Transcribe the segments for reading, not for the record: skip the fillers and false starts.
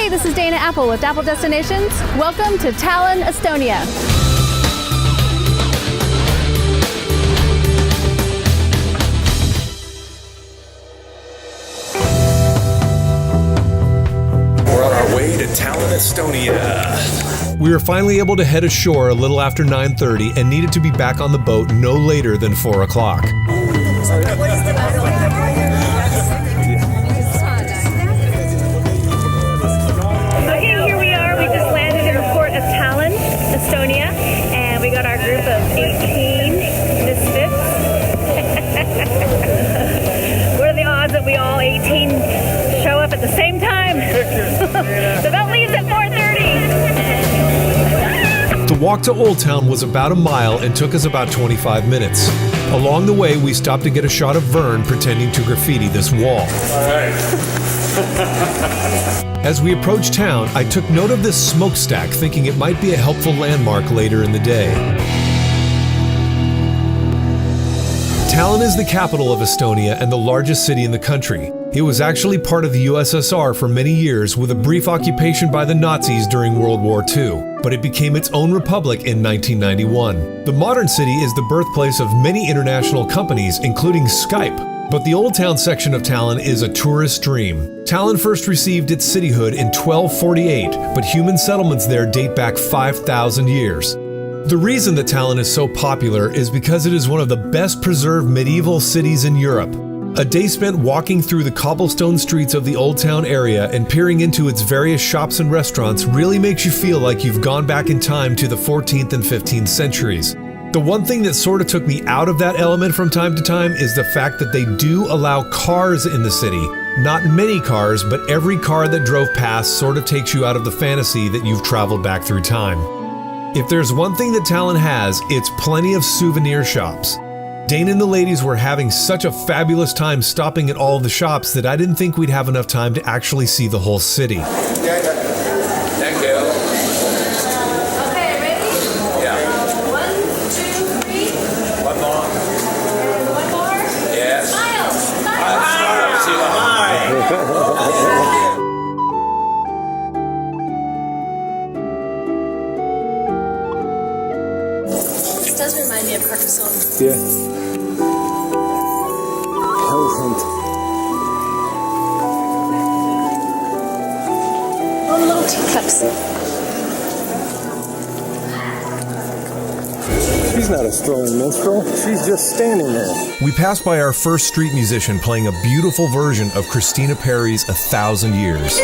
Hey, this is Dana Apple with Dapple Destinations. Welcome to Tallinn, Estonia. We're on our way to Tallinn, Estonia. We were finally able to head ashore a little after 9:30 and needed to be back on the boat no later than 4 o'clock. Here we are. We just landed in the port of Tallinn, Estonia, and we got our group of 18 misfits. What are the odds that we all 18 show up at the same time? So that leaves at 4:30. The walk to Old Town was about a mile and took us about 25 minutes. Along the way, we stopped to get a shot of Vern pretending to graffiti this wall. All right. As we approached town, I took note of this smokestack, thinking it might be a helpful landmark later in the day. Tallinn is the capital of Estonia and the largest city in the country. It was actually part of the USSR for many years, with a brief occupation by the Nazis during World War II, but it became its own republic in 1991. The modern city is the birthplace of many international companies, including Skype. But the Old Town section of Tallinn is a tourist dream. Tallinn first received its cityhood in 1248, but human settlements there date back 5,000 years. The reason that Tallinn is so popular is because it is one of the best preserved medieval cities in Europe. A day spent walking through the cobblestone streets of the Old Town area and peering into its various shops and restaurants really makes you feel like you've gone back in time to the 14th and 15th centuries. The one thing that sort of took me out of that element from time to time is the fact that they do allow cars in the city. Not many cars, but every car that drove past sort of takes you out of the fantasy that you've traveled back through time. If there's one thing that Tallinn has, it's plenty of souvenir shops. Dane and the ladies were having such a fabulous time stopping at all of the shops that I didn't think we'd have enough time to actually see the whole city. Thank you. Okay, ready? Yeah. 1, 2, 3. One more. And one more. Yes. Smile. This does remind me of Carcassonne. Yeah. Elephant. Oh, little teacups. She's not a strolling minstrel. She's just standing there. We passed by our first street musician playing a beautiful version of Christina Perri's 1,000 Years.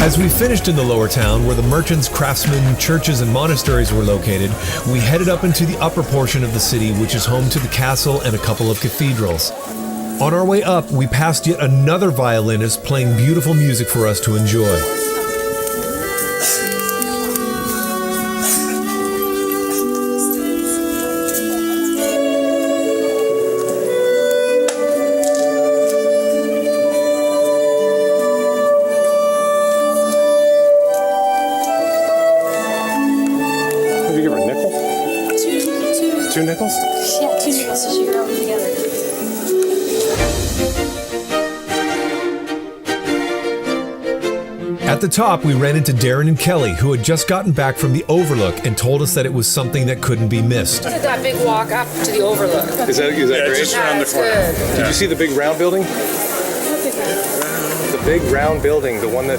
As we finished in the lower town, where the merchants, craftsmen, churches, and monasteries were located, we headed up into the upper portion of the city, which is home to the castle and a couple of cathedrals. On our way up, we passed yet another violinist playing beautiful music for us to enjoy. Two nickels? Yeah, 2 nickels so she wrote them together. At the top, we ran into Darren and Kelly, who had just gotten back from the Overlook and told us that it was something that couldn't be missed. Look at that big walk up to the Overlook. Is that great? Just around the corner. Good. Did you see the big round building? The big round building, the one that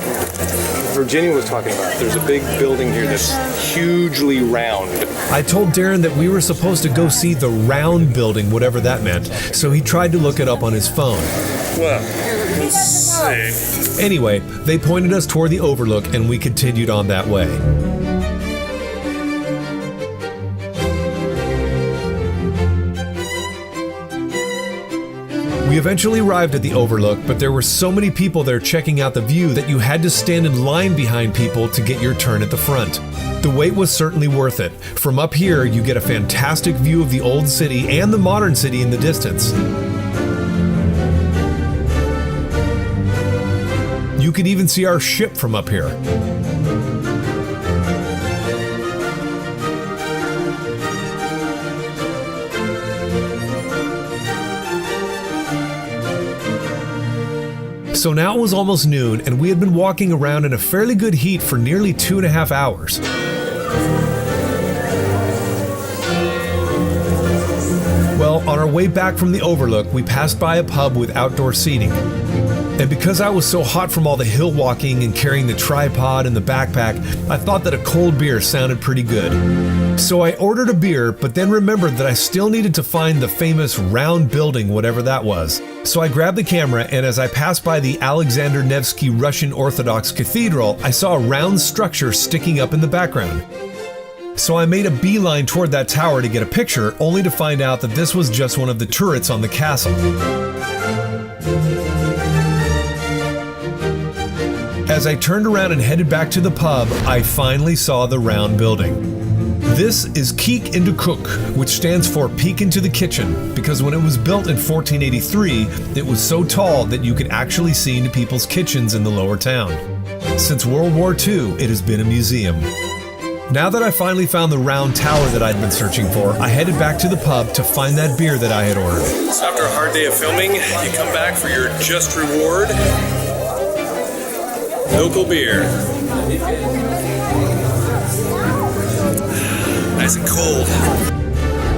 Virginia was talking about. There's a big building here that's hugely round. I told Darren that we were supposed to go see the round building, whatever that meant, so he tried to look it up on his phone. Well, see. Anyway, they pointed us toward the overlook and we continued on that way. We eventually arrived at the overlook, but there were so many people there checking out the view that you had to stand in line behind people to get your turn at the front. The wait was certainly worth it. From up here, you get a fantastic view of the old city and the modern city in the distance. You can even see our ship from up here. So now it was almost noon, and we had been walking around in a fairly good heat for nearly 2.5 hours. Well, on our way back from the overlook, we passed by a pub with outdoor seating. And because I was so hot from all the hill walking and carrying the tripod and the backpack, I thought that a cold beer sounded pretty good. So I ordered a beer, but then remembered that I still needed to find the famous round building, whatever that was. So I grabbed the camera, and as I passed by the Alexander Nevsky Russian Orthodox Cathedral, I saw a round structure sticking up in the background. So I made a beeline toward that tower to get a picture, only to find out that this was just one of the turrets on the castle. As I turned around and headed back to the pub, I finally saw the round building. This is Kiek into Cook, which stands for Peek into the Kitchen, because when it was built in 1483, it was so tall that you could actually see into people's kitchens in the lower town. Since World War II, it has been a museum. Now that I finally found the round tower that I'd been searching for, I headed back to the pub to find that beer that I had ordered. So after a hard day of filming, you come back for your just reward. Local beer. Nice and cold.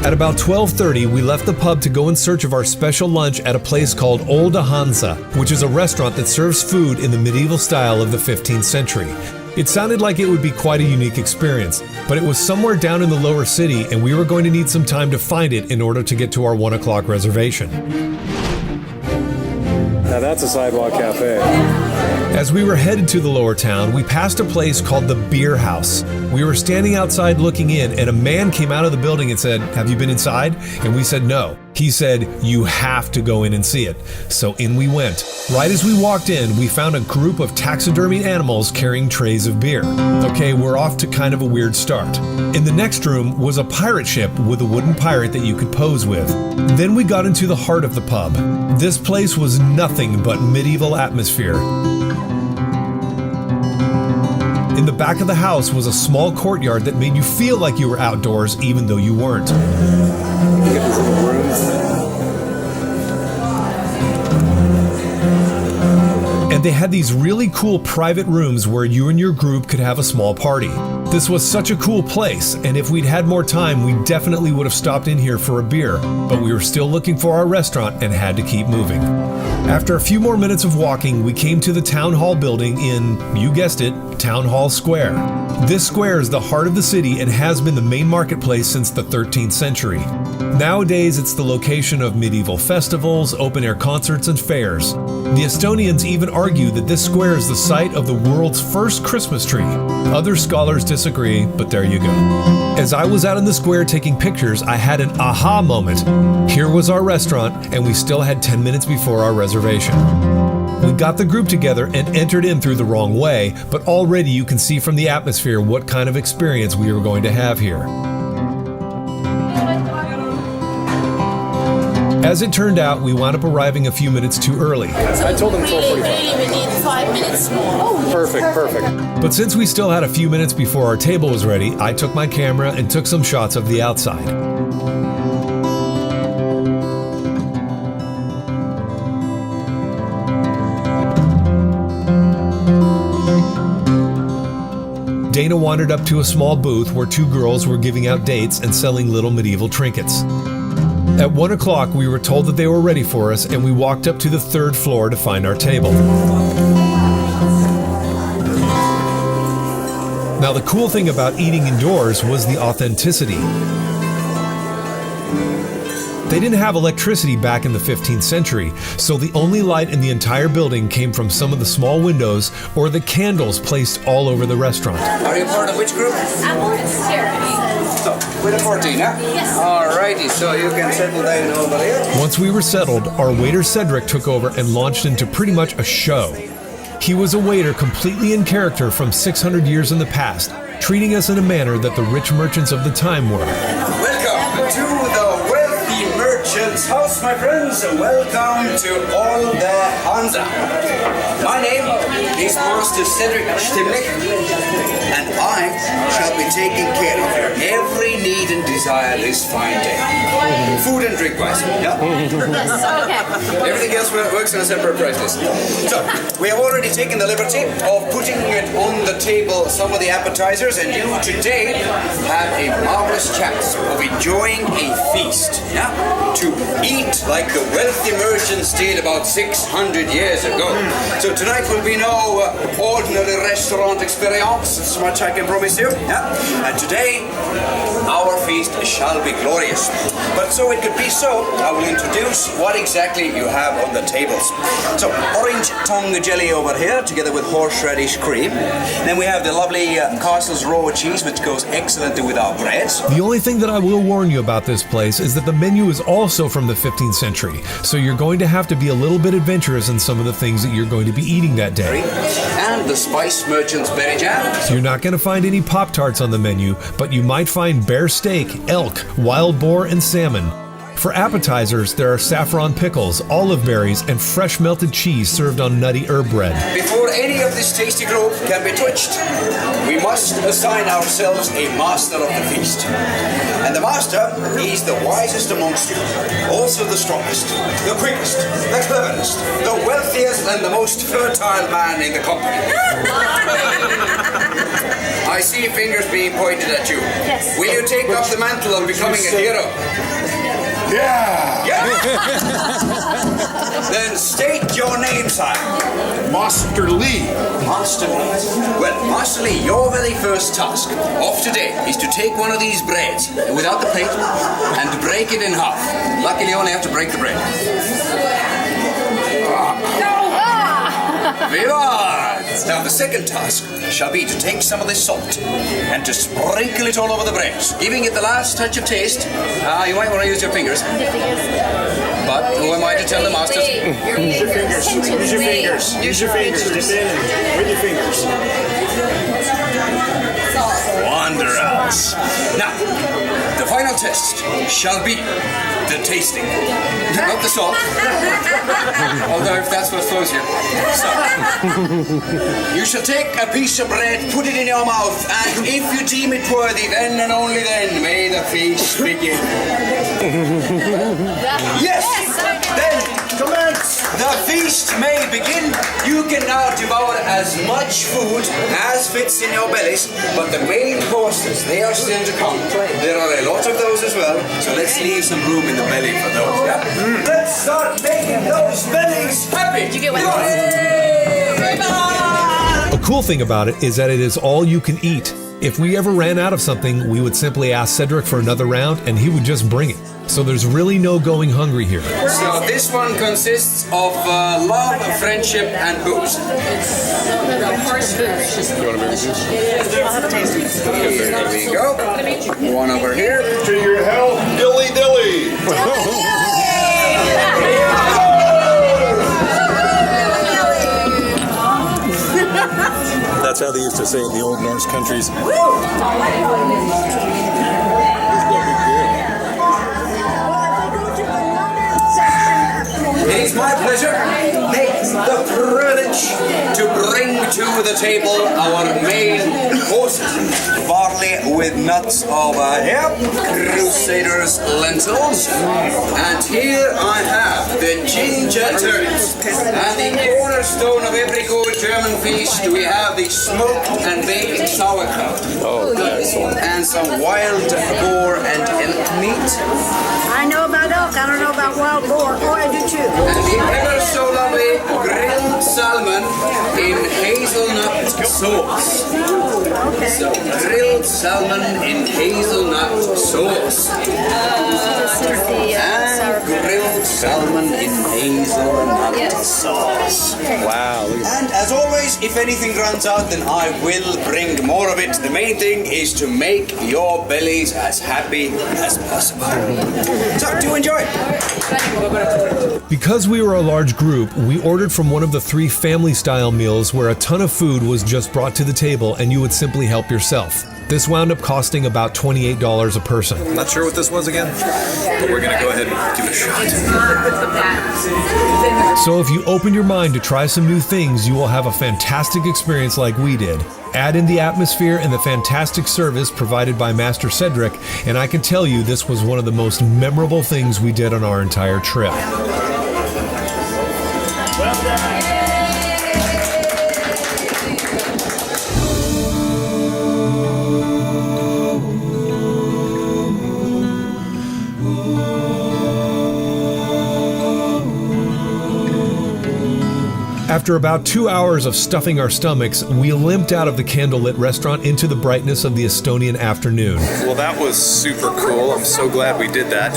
At about 12:30, we left the pub to go in search of our special lunch at a place called Olde Hansa, which is a restaurant that serves food in the medieval style of the 15th century. It sounded like it would be quite a unique experience, but it was somewhere down in the lower city, and we were going to need some time to find it in order to get to our 1 o'clock reservation. Now that's a sidewalk cafe. As we were headed to the lower town, we passed a place called the Beer House. We were standing outside looking in, and a man came out of the building and said, "Have you been inside?" And we said no. He said, "You have to go in and see it." So in we went. Right as we walked in, we found a group of taxidermied animals carrying trays of beer. Okay, we're off to kind of a weird start. In the next room was a pirate ship with a wooden pirate that you could pose with. Then we got into the heart of the pub. This place was nothing but medieval atmosphere. In the back of the house was a small courtyard that made you feel like you were outdoors even though you weren't. And they had these really cool private rooms where you and your group could have a small party. This was such a cool place, and if we'd had more time, we definitely would have stopped in here for a beer, but we were still looking for our restaurant and had to keep moving. After a few more minutes of walking, we came to the town hall building in, you guessed it, Town Hall Square. This square is the heart of the city and has been the main marketplace since the 13th century. Nowadays, it's the location of medieval festivals, open-air concerts, and fairs. The Estonians even argue that this square is the site of the world's first Christmas tree. Other scholars disagree, but there you go. As I was out in the square taking pictures, I had an aha moment. Here was our restaurant, and we still had 10 minutes before our reservation. We got the group together and entered in through the wrong way, but already you can see from the atmosphere what kind of experience we were going to have here. As it turned out, we wound up arriving a few minutes too early. I told them 12:45. We need 5 minutes more. Perfect. But since we still had a few minutes before our table was ready, I took my camera and took some shots of the outside. Dana wandered up to a small booth where two girls were giving out dates and selling little medieval trinkets. At 1 o'clock, we were told that they were ready for us, and we walked up to the 3rd floor to find our table. Now, the cool thing about eating indoors was the authenticity. They didn't have electricity back in the 15th century, so the only light in the entire building came from some of the small windows or the candles placed all over the restaurant. Are you part of which group? Apple charity. So, with 14, huh? Yes. Alrighty, so you can settle down over here. Once we were settled, our waiter Cedric took over and launched into pretty much a show. He was a waiter completely in character from 600 years in the past, treating us in a manner that the rich merchants of the time were. Welcome to the Wealthy Merchant's House, my friends, and welcome to all the Hansa. My name is Master Cedric Stimlich, and I shall be taking care of your every need and desire this fine day. Food and drink wise. Yeah. Okay. Everything else works on a separate price list. So, we have already taken the liberty of putting it on the table some of the appetizers, and you today have a marvelous chance of enjoying a feast. Yeah? To eat like the wealthy merchants did about 600 years ago. So tonight will be no ordinary restaurant experience, as much I can promise you. Yeah? And today, our feast shall be glorious. But so it could be so, I will introduce what exactly you have on the tables. So, orange tongue jelly over here, together with horseradish cream. Then we have the lovely Castle's raw cheese, which goes excellently with our breads. The only thing that I will warn you about this place is that the menu is also from the 15th century, so you're going to have to be a little bit adventurous in some of the things that you're going to be eating that day. And the Spice Merchant's berry jam. You're not going to find any Pop-Tarts on the menu, but you might find bear steak, elk, wild boar, and salmon. For appetizers, there are saffron pickles, olive berries, and fresh melted cheese served on nutty herb bread. Before any of this tasty growth can be touched, we must assign ourselves a master of the feast. And the master is the wisest amongst you, also the strongest, the quickest, the cleverest, the wealthiest, and the most fertile man in the company. I see fingers being pointed at you. Yes. Will you take up the mantle of becoming a hero? Yeah! Then state your name, sire. Master Lee. Master Lee. Well, Master Lee, your very first task of today is to take one of these breads without the plate and break it in half. Luckily, you only have to break the bread. Viva! Now, the second task shall be to take some of this salt and to sprinkle it all over the bread, giving it the last touch of taste. You might want to use your fingers. But who am I to tell the masters? Use your fingers. Use your fingers. Use your fingers. Dip in with your fingers. Wondrous. Now, the final test shall be the tasting. Not the salt. Although if that's what flows here. So, you shall take a piece of bread, put it in your mouth, and if you deem it worthy, then and only then may the feast begin. Yes! Then commence! The feast may begin. You can now devour as much food as fits in your bellies, but the main courses, they are still to come. There are a lot of those as well, so let's leave some room in the belly for those. Yeah? Let's start making those bellies happy! Did you get one? A cool thing about it is that it is all you can eat. If we ever ran out of something, we would simply ask Cedric for another round and he would just bring it. So there's really no going hungry here. So this one consists of love, friendship, and booze. Horse booze. There you go. One over here. To your health, dilly dilly. That's how they used to say it in the old Norse countries. It is my pleasure, the privilege to bring to the table our main courses. Barley with nuts over here, Crusaders lentils, and here I have the ginger turnips. And the cornerstone of every good German feast, we have the smoked and baked sauerkraut. And some wild boar and elk meat. I know about elk, I don't know about wild boar. Oh, I do too. And the ever so lovely grilled salmon salmon in hazelnut sauce. So grilled salmon in hazelnut sauce. And grilled salmon in hazelnut sauce. Wow. And as always, if anything runs out, then I will bring more of it. The main thing is to make your bellies as happy as possible. So, do enjoy. Because we were a large group, we ordered from one of the 3 family-style meals where a ton of food was just brought to the table and you would simply help yourself. This wound up costing about $28 a person. Not sure what this was again, but we're gonna go ahead and give it a shot. So if you open your mind to try some new things, you will have a fantastic experience like we did. Add in the atmosphere and the fantastic service provided by Master Cedric, and I can tell you this was one of the most memorable things we did on our entire trip. After about 2 hours of stuffing our stomachs, we limped out of the candlelit restaurant into the brightness of the Estonian afternoon. Well, that was super cool. I'm so glad we did that.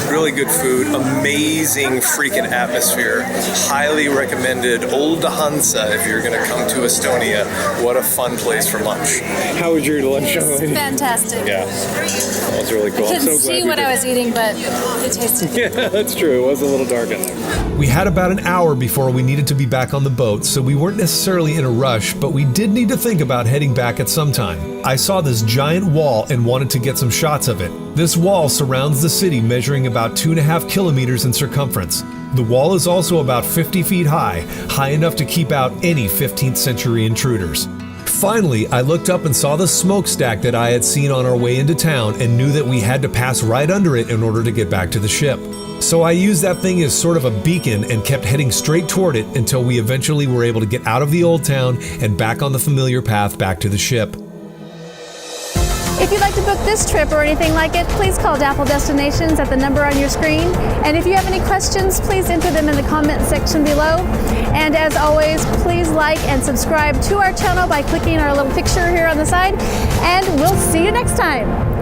Really good food, amazing freaking atmosphere. Highly recommended Old Hansa if you're gonna come to Estonia. What a fun place for lunch. How was your lunch? Fantastic. Yeah, that was really cool. I couldn't see what I was eating, but it tasted good. Yeah, that's true. It was a little dark in there. We had about an hour before we needed to be back on the boat, so we weren't necessarily in a rush, but we did need to think about heading back at some time. I saw this giant wall and wanted to get some shots of it. This wall surrounds the city, measuring about 2.5 kilometers in circumference. The wall is also about 50 feet high, high enough to keep out any 15th century intruders. Finally, I looked up and saw the smokestack that I had seen on our way into town and knew that we had to pass right under it in order to get back to the ship. So I used that thing as sort of a beacon and kept heading straight toward it until we eventually were able to get out of the old town and back on the familiar path back to the ship. If you'd like to book this trip or anything like it, please call Dapple Destinations at the number on your screen. And if you have any questions, please enter them in the comment section below. And as always, please like and subscribe to our channel by clicking our little picture here on the side. And we'll see you next time.